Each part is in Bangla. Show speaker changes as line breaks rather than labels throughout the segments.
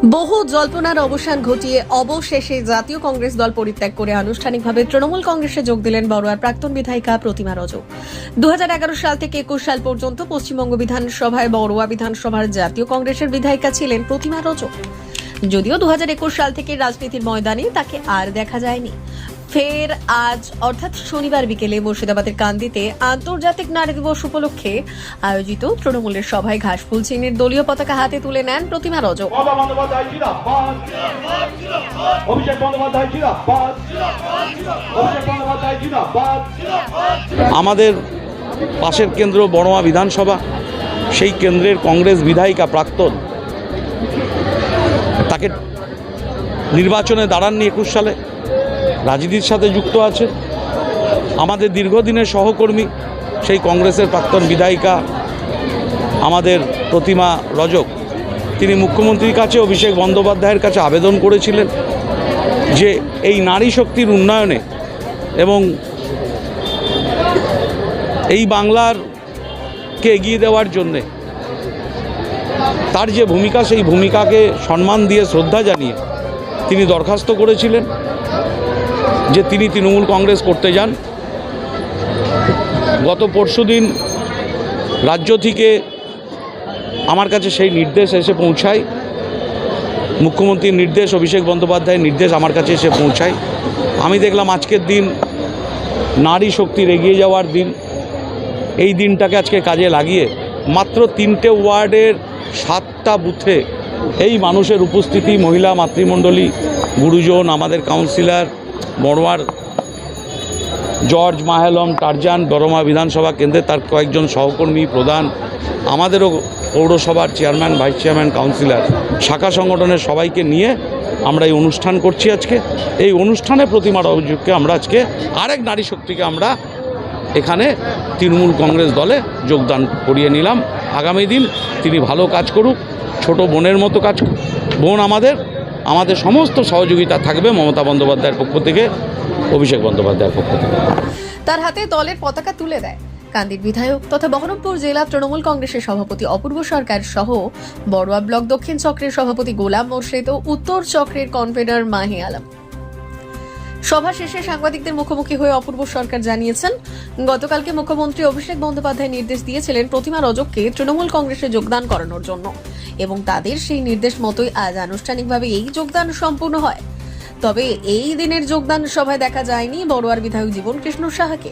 বহু জল্পনার অবসান ঘটিয়ে অবশেষে জাতীয় কংগ্রেস দল পরিত্যাগ করে আনুষ্ঠানিকভাবে তৃণমূল কংগ্রেসে যোগ দিলেন বড়ুয়ার প্রাক্তন বিধায়িকা প্রতিমা রজক। 2011 সাল থেকে 21 সাল পর্যন্ত পশ্চিমবঙ্গ বিধানসভায় বড়ুয়া বিধানসভার জাতীয় কংগ্রেসের বিধায়িকা ছিলেন প্রতিমা রজক। যদিও 2021 সাল থেকে রাজনীতির ময়দানে তাকে আর দেখা যায়নি। ফের আজ অর্থাৎ শনিবার বিকেলে মুর্শিদাবাদের কান্দিতে আন্তর্জাতিক নারী দিবস উপলক্ষে আয়োজিত তৃণমূলের সভায় ঘাসফুল চিহ্নের দলীয় পতাকা হাতে তুলে নেন প্রতিমা রজক।
আমাদের পাশের কেন্দ্র বড়ুয়া বিধানসভা, সেই কেন্দ্রের কংগ্রেস বিধায়িকা প্রাক্তন, তাকে নির্বাচনে দাঁড়াননি 21 সালে, রাজনীতির সাথে যুক্ত আছে। আমাদের দীর্ঘদিনের সহকর্মী সেই কংগ্রেসের প্রাক্তন বিধায়িকা আমাদের প্রতিমা রজক, তিনি মুখ্যমন্ত্রীর কাছে অভিষেক বন্দ্যোপাধ্যায়ের কাছে আবেদন করেছিলেন যে এই নারী শক্তির উন্নয়নে এবং এই বাংলারকে এগিয়ে দেওয়ার জন্যে তার যে ভূমিকা, সেই ভূমিকাকে সম্মান দিয়ে শ্রদ্ধা জানিয়ে তিনি দরখাস্ত করেছিলেন যে তিনি তৃণমূল কংগ্রেস করতে যান। গত পরশুদিন রাজ্য থেকে আমার কাছে সেই নির্দেশ এসে পৌঁছায়, মুখ্যমন্ত্রীর নির্দেশ, অভিষেক বন্দ্যোপাধ্যায়ের নির্দেশ আমার কাছে এসে পৌঁছায়। আমি দেখলাম আজকের দিন নারী শক্তির এগিয়ে যাওয়ার দিন। এই দিনটাকে আজকে কাজে লাগিয়ে মাত্র 3টে ওয়ার্ডের 7টা বুথে এই মানুষের উপস্থিতি, মহিলা মাতৃমণ্ডলী, গুরুজন, আমাদের কাউন্সিলর, বড়ুয়ার জর্জ, মাহেলম, টারজান, বড়মা বিধানসভা কেন্দ্রে তার কয়েকজন সহকর্মী, প্রধান, আমাদেরও পৌরসভার চেয়ারম্যান, ভাইস চেয়ারম্যান, কাউন্সিলর, শাখা সংগঠনের সবাইকে নিয়ে আমরা এই অনুষ্ঠান করছি। আজকে এই অনুষ্ঠানে প্রতিমা রজককে আমরা আজকে আরেক নারী শক্তিকে আমরা এখানে তৃণমূল কংগ্রেস দলে যোগদান করিয়ে নিলাম। আগামী দিন তিনি ভালো কাজ করুক, ছোট বোনের মতো কাজ। বোন আমাদের সমস্ত সহযোগিতা থাকবে মমতা বন্দ্যোপাধ্যায়ের পক্ষ থেকে, অভিষেক বন্দ্যোপাধ্যায়ের পক্ষ থেকে।
তার হাতে দলের পতাকা তুলে দেয় কান্দির বিধায়ক তথা বহরমপুর জেলা তৃণমূল কংগ্রেসের সভাপতি অপূর্ব সরকার সহ বড়ুয়া ব্লক দক্ষিণ চক্রের সভাপতি গোলাম মোর্শেদ ও উত্তর চক্রের কনভেনর মাহি আলম। সভা শেষে সাংবাদিকদের মুখোমুখি হয়ে অপূর্ব সরকার জানিয়েছেন, গতকালকে মুখ্যমন্ত্রী অভিষেক বন্দ্যোপাধ্যায় নির্দেশ দিয়েছিলেন প্রতিমা রজককে তৃণমূল কংগ্রেসে যোগদান করানোর জন্য এবং তাদের সেই নির্দেশ মতোই আজ আনুষ্ঠানিকভাবে এই যোগদান সম্পূর্ণ হয়। তবে এই দিনের যোগদান সভায় দেখা যায়নি বড়ুয়ার বিধায়ক জীবন কৃষ্ণ সাহাকে,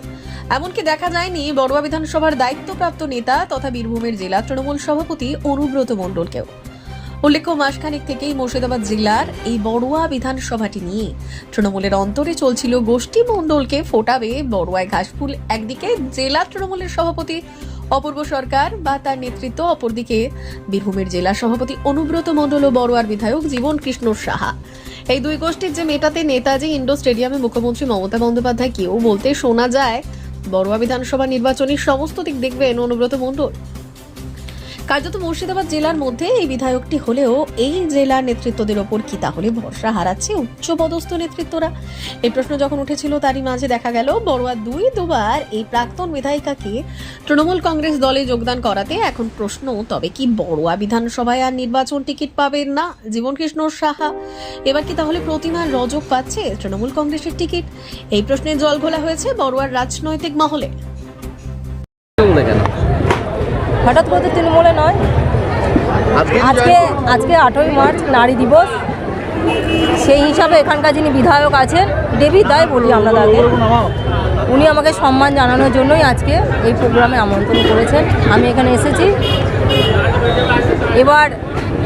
এমনকি দেখা যায়নি বড়ুয়া বিধানসভার দায়িত্বপ্রাপ্ত নেতা তথা বীরভূমের জেলা তৃণমূল সভাপতি অনুব্রত মণ্ডলকেও। উল্লেখ্য, মাসখানেক থেকেই মুর্শিদাবাদ জেলার এই বড়ুয়া বিধানসভাটি নিয়ে তৃণমূলের অন্তরে চলছিল গোষ্ঠী মণ্ডলকে ফোটাবে বড়ুয়ায় ঘাসফুল। একদিকে জেলা তৃণমূলের সভাপতি অপূর্ব সরকার বা তার নেতৃত্ব, অপরদিকে বীরভূমের জেলা সভাপতি অনুব্রত মণ্ডল ও বড়ুয়ার বিধায়ক জীবন কৃষ্ণ সাহা। এই দুই গোষ্ঠীর যে মেটাতে নেতাজি ইন্ডোর স্টেডিয়ামে মুখ্যমন্ত্রী মমতা বন্দ্যোপাধ্যায় কেউ বলতে শোনা যায়, বড়ুয়া বিধানসভা নির্বাচনের সমস্ত দিক দেখবেন অনুব্রত মণ্ডল। কার্যত মুর্শিদাবাদ জেলার মধ্যে এই বিধায়কটি হলেও এই জেলার নেতৃত্বদের ওপর কি তাহলে ভরসা হারাচ্ছে উচ্চপদস্থ নেতৃত্বরা? এই প্রশ্ন যখন উঠেছিল তারই মাঝে দেখা গেল বড়ুয়া দুবার এই প্রাক্তন বিধায়িকাকে তৃণমূল কংগ্রেস দলে যোগদান করাতে এখন প্রশ্ন, তবে কি বড়ুয়া বিধানসভায় আর নির্বাচন টিকিট পাবেন না জীবন কৃষ্ণ সাহা? এবার কি তাহলে প্রতিমা রজক পাচ্ছে তৃণমূল কংগ্রেসের টিকিট? এই প্রশ্নে জল ঘোলা হয়েছে বড়ুয়ার রাজনৈতিক মহলে।
হঠাৎ করে তৃণমূলে নয়, আজকে 8ই মার্চ নারী দিবস, সেই হিসাবে এখানকার যিনি বিধায়ক আছেন, দেবী দায় বলি আমরা তাকে, উনি আমাকে সম্মান জানানোর জন্যই আজকে এই প্রোগ্রামে আমন্ত্রণ করেছেন। আমি এখানে এসেছি। এবার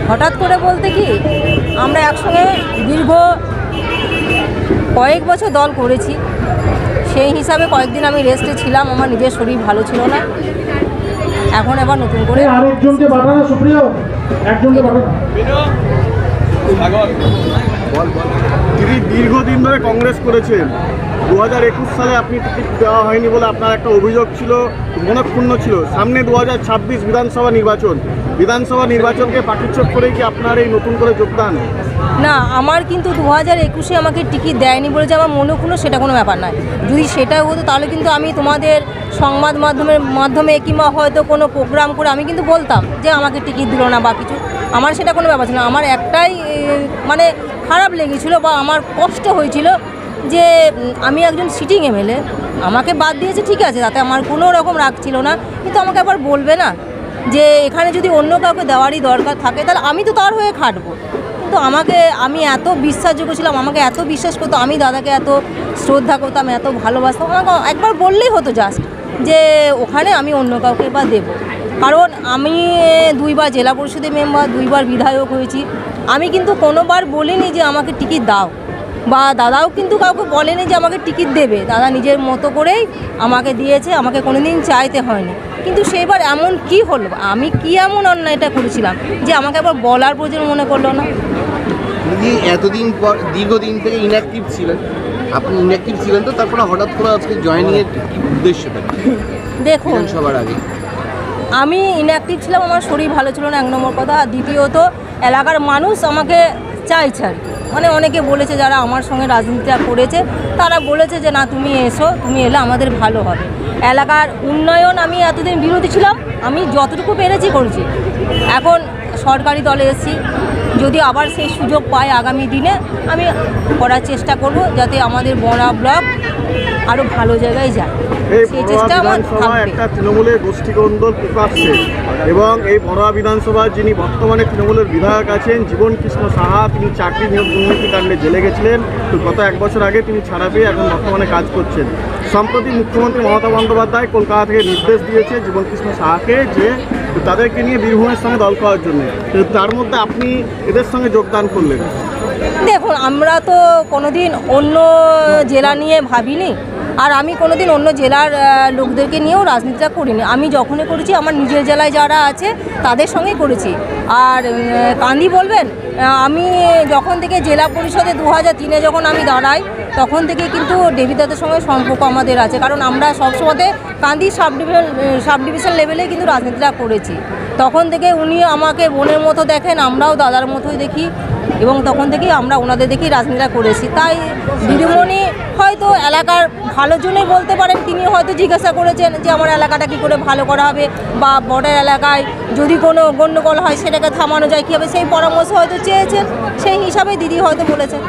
হঠাৎ করে বলতে কি, আমরা একসঙ্গে দীর্ঘ কয়েক বছর দল করেছি, সেই হিসাবে কয়েকদিন আমি রেস্টে ছিলাম, আমার নিজের শরীর ভালো ছিল না। এখন আবার নতুন করে
আরেকজনকে পাঠানো, সুপ্রিয় একজনকে পাঠানো।
তিনি দীর্ঘদিন ধরে কংগ্রেস করেছেন। 2021 সালে আপনি টিকিট দেওয়া হয়নি বলে আপনার একটা অভিযোগ ছিল, মনক্ষুণ্ণ ছিল। সামনে 2026 বিধানসভা নির্বাচনকে পাকিচ্ছপ করে কি আপনার এই নতুন করে যোগদান?
না, আমার কিন্তু 2021-এ আমাকে টিকিট দেয়নি বলে যে আমার মনক্ষুণ্ণ, সেটা কোনো ব্যাপার নয়। যদি সেটা হতো তাহলে কিন্তু আমি তোমাদের সংবাদ মাধ্যমে কিংবা হয়তো কোনো প্রোগ্রাম করে আমি কিন্তু বলতাম যে আমাকে টিকিট দিল না বা কিছু। আমার সেটা কোনো ব্যাপার ছিল না। আমার একটাই মানে খারাপ লেগেছিলো বা আমার কষ্ট হয়েছিল যে আমি একজন সিটিং এমএলএ, আমাকে বাদ দিয়েছে ঠিক আছে, তাতে আমার কোনো রকম রাগ ছিল না, কিন্তু আমাকে আবার বলবে না যে এখানে যদি অন্য কাউকে দেওয়ারই দরকার থাকে তাহলে আমি তো তার হয়ে খাটবো। কিন্তু আমি এত বিশ্বাসযোগ্য ছিলাম, আমাকে এত বিশ্বাস করতো, আমি দাদাকে এত শ্রদ্ধা করতাম, এত ভালোবাসতাম, আমাকে একবার বললেই হতো জাস্ট যে ওখানে আমি অন্য কাউকে বা দেবো। কারণ আমি 2বার জেলা পরিষদের মেম্বার, 2বার বিধায়ক হয়েছি, আমি কিন্তু কোনোবার বলিনি যে আমাকে টিকিট দাও, বা দাদাও কিন্তু কাউকে বলেনি যে আমাকে টিকিট দেবে। দাদা নিজের মতো করেই আমাকে দিয়েছে, আমাকে কোনোদিন চাইতে হয়নি। কিন্তু সেইবার এমন কি হলো, আমি কি এমন অন্যায়টা করেছিলাম যে আমাকে আবার বলার প্রয়োজন মনে করলো না?
দিদি এতদিন পর দীর্ঘদিন থেকে ইনঅ্যাক্টিভ ছিলেন, আপনি ইনঅ্যাক্টিভ ছিলেন, তো তারপরে হঠাৎ করে আজকে জয়েনিংয়ের কি উদ্দেশ্যটা
দেখুন,
বিধানসভার আগে?
আমি ইনঅ্যাক্টিভ ছিলাম, আমার শরীর ভালো ছিল না, 1 নম্বর কথা। আর দ্বিতীয়ত এলাকার মানুষ আমাকে চাইছে আর কি, মানে অনেকে বলেছে যারা আমার সঙ্গে রাজনীতিটা করেছে তারা বলেছে যে না তুমি এসো, তুমি এলে আমাদের ভালো হবে। এলাকার উন্নয়ন আমি এতদিন বিরোধী ছিলাম, আমি যতটুকু পেরেছি করেছি। এখন সরকারি দলে এসেছি, যদি আবার সেই সুযোগ পাই আগামী দিনে আমি করার চেষ্টা করব যাতে আমাদের বড়া ব্লক আরও ভালো জায়গায় যায়,
এই
সেই
বড়ুয়া
চেষ্টা আমার
বিধানসভা
থাকবে।
একটা তৃণমূলের গোষ্ঠীকন্দল প্রকাশ্যে, এবং এই বড়ুয়া বিধানসভার যিনি বর্তমানে তৃণমূলের বিধায়ক আছেন জীবন কৃষ্ণ সাহা, তিনি চাকরি নিয়োগ দুর্নীতিকাণ্ডে জেলে গেছিলেন, তো গত 1 বছর আগে তিনি ছাড়া পেয়ে এখন বর্তমানে কাজ করছেন। সম্প্রতি মুখ্যমন্ত্রী মমতা বন্দ্যোপাধ্যায় কলকাতা থেকে নির্দেশ দিয়েছে জীবন কৃষ্ণ সাহাকে যে তাদেরকে নিয়ে বীরভূমের সঙ্গে দল করার জন্য, তার মধ্যে আপনি এদের সঙ্গে যোগদান করলেন।
দেখুন, আমরা তো কোনোদিন অন্য জেলা নিয়ে ভাবিনি, আর আমি কোনোদিন অন্য জেলার লোকদেরকে নিয়েও রাজনীতিটা করিনি। আমি যখনই করেছি আমার নিজের জেলায় যারা আছে তাদের সঙ্গেই করেছি। আর কান্দি বলবেন, আমি যখন থেকে জেলা পরিষদে 2003-এ যখন আমি দাঁড়াই তখন থেকে কিন্তু দেবিদাদের সঙ্গে সম্পর্ক আমাদের আছে, কারণ আমরা সবসময় কান্দি সাব ডিভিশন লেভেলে কিন্তু রাজনীতিটা করেছি। তখন থেকে উনি আমাকে বোনের মতো দেখেন, আমরাও দাদার মতোই দেখি, এবং তখন থেকেই আমরা ওনাদের দেখেই রাজনীতিটা করেছি। তাই দিদিমণি হয়তো এলাকার ভালোর জন্যই বলতে পারেন, তিনি হয়তো জিজ্ঞাসা করেছেন যে আমার এলাকাটা কী করে ভালো করা হবে, বা বর্ডার এলাকায় যদি কোনো গণ্ডগোল হয় সেটাকে থামানো যায় কীভাবে, সেই পরামর্শ হয়তো চেয়েছেন, সেই হিসাবে দিদি হয়তো বলেছেন।